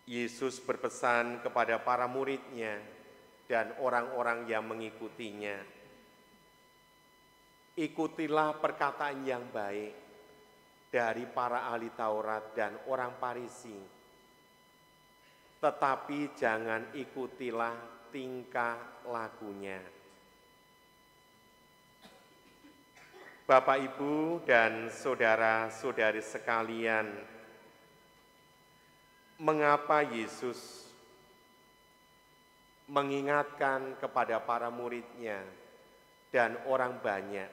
Yesus berpesan kepada para murid-Nya dan orang-orang yang mengikutinya, ikutilah perkataan yang baik dari para ahli Taurat dan orang Farisi, tetapi jangan ikutilah tingkah lakunya. Bapak, Ibu, dan saudara-saudari sekalian, mengapa Yesus mengingatkan kepada para murid-Nya dan orang banyak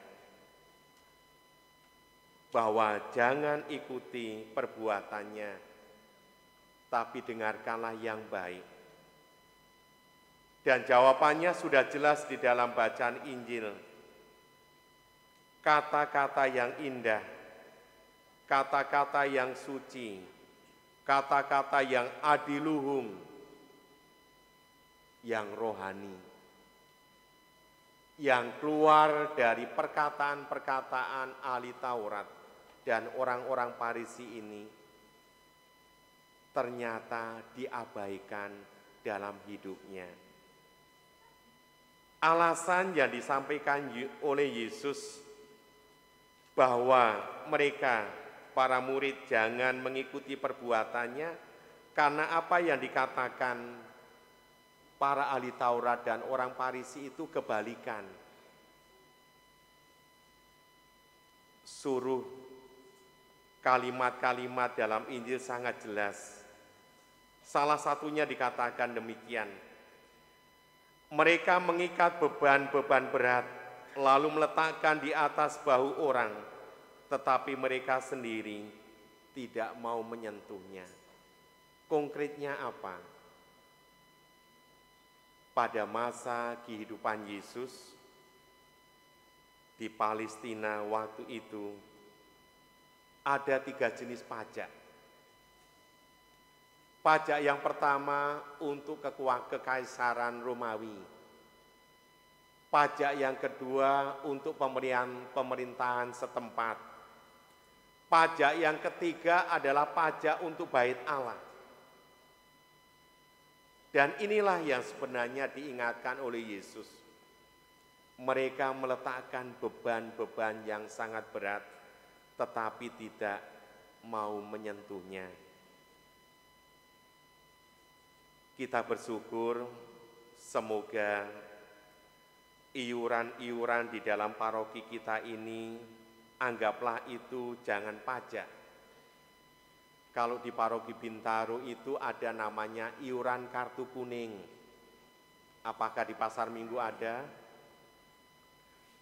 bahwa jangan ikuti perbuatannya, tapi dengarkanlah yang baik. Dan jawabannya sudah jelas di dalam bacaan Injil. Kata-kata yang indah, kata-kata yang suci, kata-kata yang adiluhung, yang rohani, yang keluar dari perkataan-perkataan ahli Taurat dan orang-orang Farisi ini ternyata diabaikan dalam hidupnya. Alasan yang disampaikan oleh Yesus bahwa mereka, para murid, jangan mengikuti perbuatannya karena apa yang dikatakan para ahli Taurat dan orang Farisi itu kebalikan. Suruh kalimat-kalimat dalam Injil sangat jelas. Salah satunya dikatakan demikian. Mereka mengikat beban-beban berat, lalu meletakkan di atas bahu orang, tetapi mereka sendiri tidak mau menyentuhnya. Konkretnya apa? Pada masa kehidupan Yesus di Palestina waktu itu ada 3 jenis pajak. Pajak yang pertama untuk kekaisaran Romawi. Pajak yang kedua untuk pemerintahan setempat. Pajak yang ketiga adalah pajak untuk bait Allah. Dan inilah yang sebenarnya diingatkan oleh Yesus. Mereka meletakkan beban-beban yang sangat berat, tetapi tidak mau menyentuhnya. Kita bersyukur semoga iuran-iuran di dalam paroki kita ini, anggaplah itu jangan pajak. Kalau di paroki Bintaro itu ada namanya iuran kartu kuning. Apakah di Pasar Minggu ada?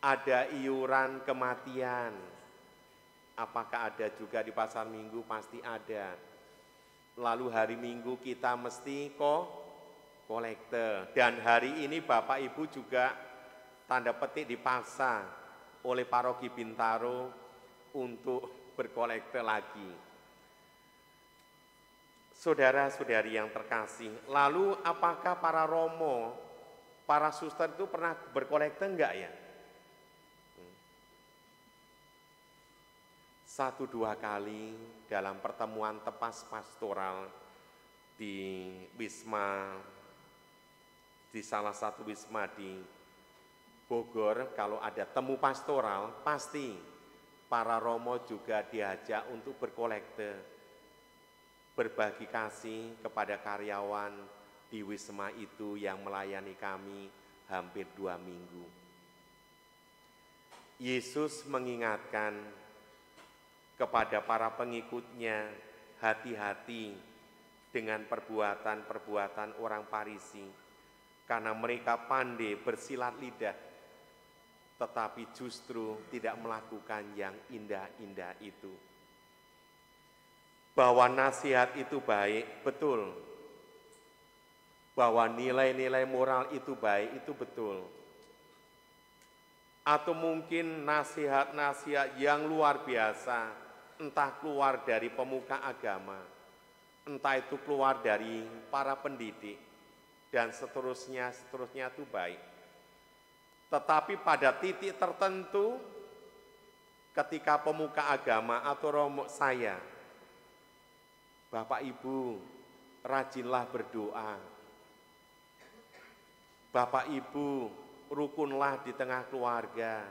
Ada iuran kematian. Apakah ada juga di Pasar Minggu? Pasti ada. Lalu hari Minggu kita mesti kolekte. Dan hari ini Bapak Ibu juga tanda petik dipaksa oleh paroki Bintaro untuk berkolekte lagi. Saudara-saudari yang terkasih, lalu apakah para romo, para suster itu pernah berkolekte enggak ya? 1-2 kali dalam pertemuan tepas pastoral di wisma, di salah satu wisma di Bogor, kalau ada temu pastoral, pasti para romo juga diajak untuk berkolekte, berbagi kasih kepada karyawan di wisma itu yang melayani kami hampir 2 minggu. Yesus mengingatkan kepada para pengikutnya, hati-hati dengan perbuatan-perbuatan orang Farisi, karena mereka pandai bersilat lidah, tetapi justru tidak melakukan yang indah-indah itu. Bahwa nasihat itu baik, betul. Bahwa nilai-nilai moral itu baik, itu betul. Atau mungkin nasihat-nasihat yang luar biasa, entah keluar dari pemuka agama, entah itu keluar dari para pendidik, dan seterusnya itu baik. Tetapi pada titik tertentu, ketika pemuka agama atau romo saya, Bapak Ibu, rajinlah berdoa. Bapak Ibu, rukunlah di tengah keluarga.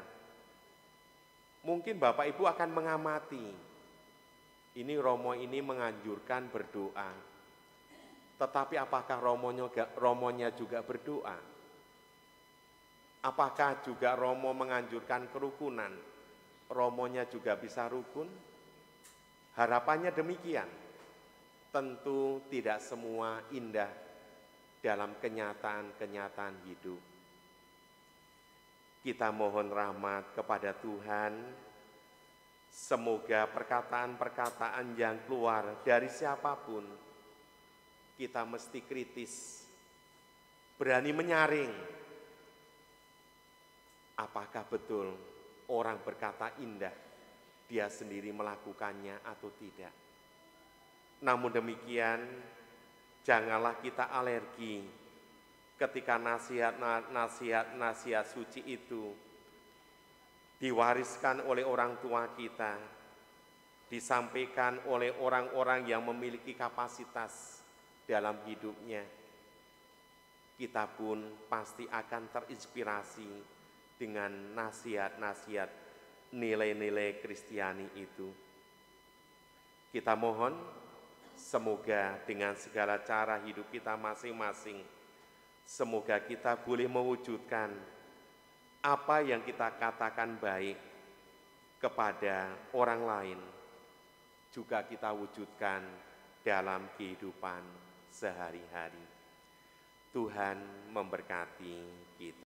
Mungkin Bapak Ibu akan mengamati, ini Romo ini menganjurkan berdoa. Tetapi apakah Romonya juga berdoa? Apakah juga Romo menganjurkan kerukunan? Romonya juga bisa rukun? Harapannya demikian. Tentu tidak semua indah dalam kenyataan-kenyataan hidup. Kita mohon rahmat kepada Tuhan, semoga perkataan-perkataan yang keluar dari siapapun, kita mesti kritis, berani menyaring. Apakah betul orang berkata indah, dia sendiri melakukannya atau tidak? Namun demikian, janganlah kita alergi ketika nasihat-nasihat suci itu diwariskan oleh orang tua kita, disampaikan oleh orang-orang yang memiliki kapasitas dalam hidupnya. Kita pun pasti akan terinspirasi dengan nasihat-nasihat nilai-nilai Kristiani itu. Kita mohon semoga dengan segala cara hidup kita masing-masing, semoga kita boleh mewujudkan apa yang kita katakan baik kepada orang lain, juga kita wujudkan dalam kehidupan sehari-hari. Tuhan memberkati kita.